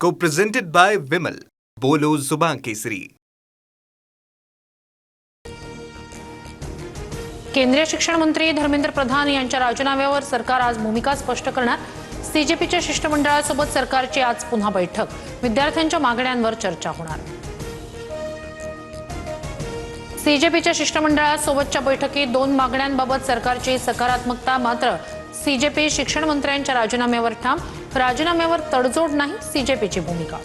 Co-presented by Vimal. बोलो जुबान केसरी. केंद्रीय शिक्षण मंत्री धर्मेंद्र प्रधान यांच्या राजीनाम्यावर सरकार आज भूमिका स्पष्ट करणार. सीजेपीच्या शिष्टमंडळासोबत सरकारची आज पुन्हा बैठक. विद्यार्थ्यांच्या मागण्यांवर चर्चा होणार. सीजेपीच्या शिष्टमंडळासोबतच्या बैठकीत 2 मागण्यांबाबत सरकारची सकारात्मकता. मात्र सीजेपी शिक्षण मंत्र्यांच्या राजीनाम्यावर ठाम. राजीनाम्यावर तडजोड नाही, सीजेपीची भूमिका.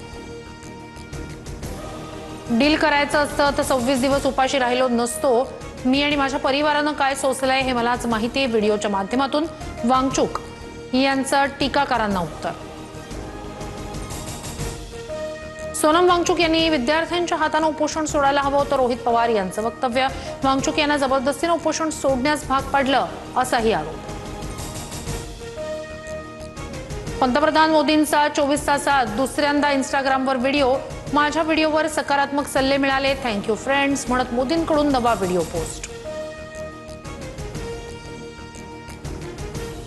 डील करायचं असतं तर 26 दिवस उपाशी राहिलो नसतो. मी आणि माझ्या परिवारानं काय सोसलंय हे मलाच माहिती. व्हिडिओच्या माध्यमातून वांगचुक यांचं टीकाकारांना उत्तर. सोनम वांगचुक यांनी विद्यार्थ्यांच्या हाताने उपोषण सोडायला हवं, तर रोहित पवार यांचं वक्तव्य. वांगचुक यांना जबरदस्तीने उपोषण सोडण्यास भाग पाडलं असाही आरोप. पंतप्रधान मोदींचा 24 तासात दुसऱ्यांदा इंस्टाग्रामवर व्हिडिओ. माझ्या व्हिडिओवर सकारात्मक सल्ले मिळाले, थँक्यू फ्रेंड्स म्हणत मोदींकडून नवा व्हिडिओ पोस्ट.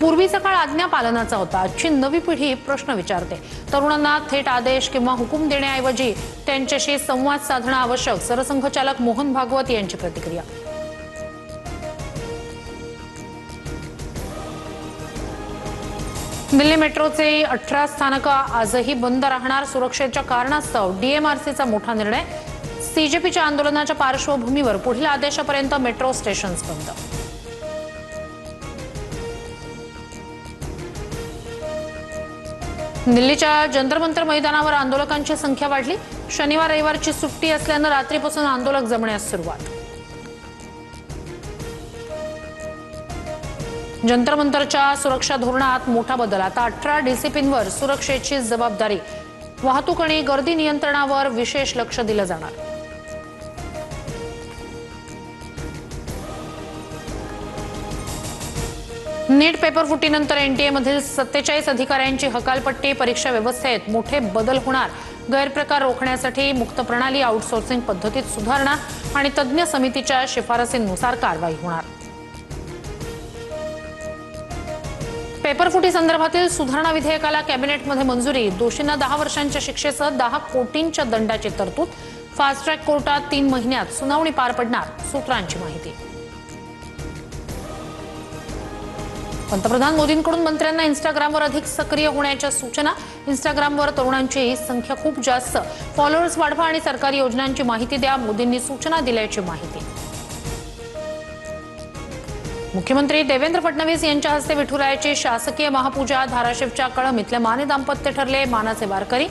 पूर्वीचा काळ आज्ञा पालनाचा होता. आजची नवी पिढी प्रश्न विचारते. तरुणांना थेट आदेश किंवा हुकूम देण्याऐवजी त्यांच्याशी संवाद साधणं आवश्यक. सरसंघचालक मोहन भागवत यांची प्रतिक्रिया. दिल्ली मेट्रोचे 18 स्थानकं आजही बंद राहणार. सुरक्षेच्या कारणास्तव डीएमआरसीचा मोठा निर्णय. सीजेपीच्या आंदोलनाच्या पार्श्वभूमीवर पुढील आदेशापर्यंत मेट्रो स्टेशन्स बंद. दिल्लीच्या जंतर मंतर मैदानावर आंदोलकांची संख्या वाढली. शनिवार रविवारची सुट्टी असल्यानं रात्रीपासून आंदोलक जमण्यास सुरुवात. जंतर मंतरच्या सुरक्षा धोरणात मोठा बदल. आता 18 डीसीपींवर सुरक्षेची जबाबदारी. वाहतूक आणि गर्दी नियंत्रणावर विशेष लक्ष दिलं जाणार. नीट पेपर फुटीनंतर एनटीए मधील 47 अधिकाऱ्यांची हकालपट्टी. परीक्षा व्यवस्थेत मोठे बदल होणार. गैरप्रकार रोखण्यासाठी मुक्त प्रणाली, आउटसोर्सिंग पद्धतीत सुधारणा आणि तज्ज्ञ समितीच्या शिफारसींनुसार कारवाई होणार. पेपरफुटी संदर्भातील सुधारणा विधेयकाला कॅबिनेटमध्ये मंजुरी. दोषींना 10 वर्षांच्या शिक्षेसह 10 कोटींच्या दंडाची तरतूद. फास्ट ट्रॅक कोर्टात 3 महिन्यात सुनावणी पार पडणार, सूत्रांची माहिती. पंतप्रधान मोदींकडून मंत्र्यांना इंस्टाग्रामवर अधिक सक्रिय होण्याच्या सूचना. इंस्टाग्रामवर तरुणांची संख्या खूप जास्त. फॉलोअर्स वाढवा आणि सरकारी योजनांची माहिती द्या, मोदींनी सूचना दिल्याची माहिती. मुख्यमंत्री देवेंद्र फडणवीस यांच्या हस्ते विठुरायाची शासकीय महापूजा. धाराशिवच्या कळंब इथले माने दाम्पत्य ठरले मानाचे वारकरी.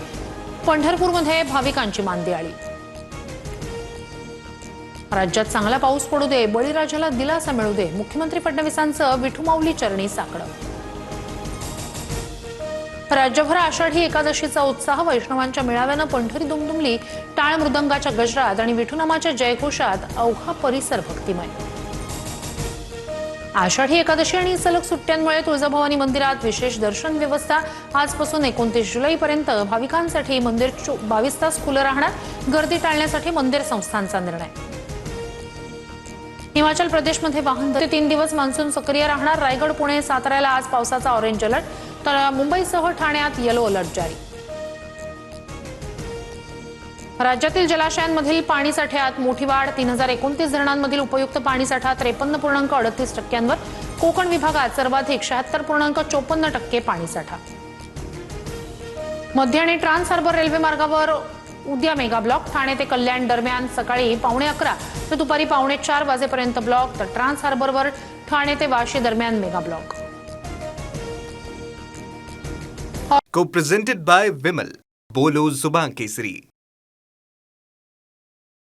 पंढरपूरमध्ये भाविकांची मानदियाळी. राज्यात चांगला पाऊस पडू दे, बळीराजाला दिलासा मिळू दे. मुख्यमंत्री फडणवीसांचं विठुमाऊली चरणी साकडं. राज्यभर आषाढी एकादशीचा उत्साह. वैष्णवांच्या मेळाव्यानं पंढरी दुमदुमली. टाळ मृदंगाच्या गजरात आणि विठुनामाच्या जयघोषात अवघा परिसर भक्तिमय. आषाढी एकादशी आणि सलग सुट्ट्यांमुळे तुळजाभवानी मंदिरात विशेष दर्शन व्यवस्था. आजपासून 29 जुलैपर्यंत भाविकांसाठी मंदिर 22 तास खुलं राहणार. गर्दी टाळण्यासाठी मंदिर संस्थांचा निर्णय. हिमाचल प्रदेशमध्ये वाहन 3 दिवस मान्सून सक्रिय राहणार. रायगड, पुणे, साताऱ्याला आज पावसाचा ऑरेंज अलर्ट, तर मुंबईसह ठाण्यात येलो अलर्ट जारी. राज्यातील जलाशयांमधील पाणीसाठ्यात मोठी वाढ. 3029 धरणांमधील उपयुक्त पाणीसाठा 53.38%. कोकण विभागात सर्वाधिक 76.54% पाणीसाठा. मध्य आणि ट्रान्स हार्बर रेल्वे मार्गावर उद्या मेगा ब्लॉक. ठाणे ते कल्याण दरम्यान सकाळी 11:15 ते दुपारी 3:45 वाजेपर्यंत ब्लॉक, तर ट्रान्स हार्बरवर ठाणे ते वाशी दरम्यान mega block. Co-presented by Vimal. बोलो जुबान केसरी.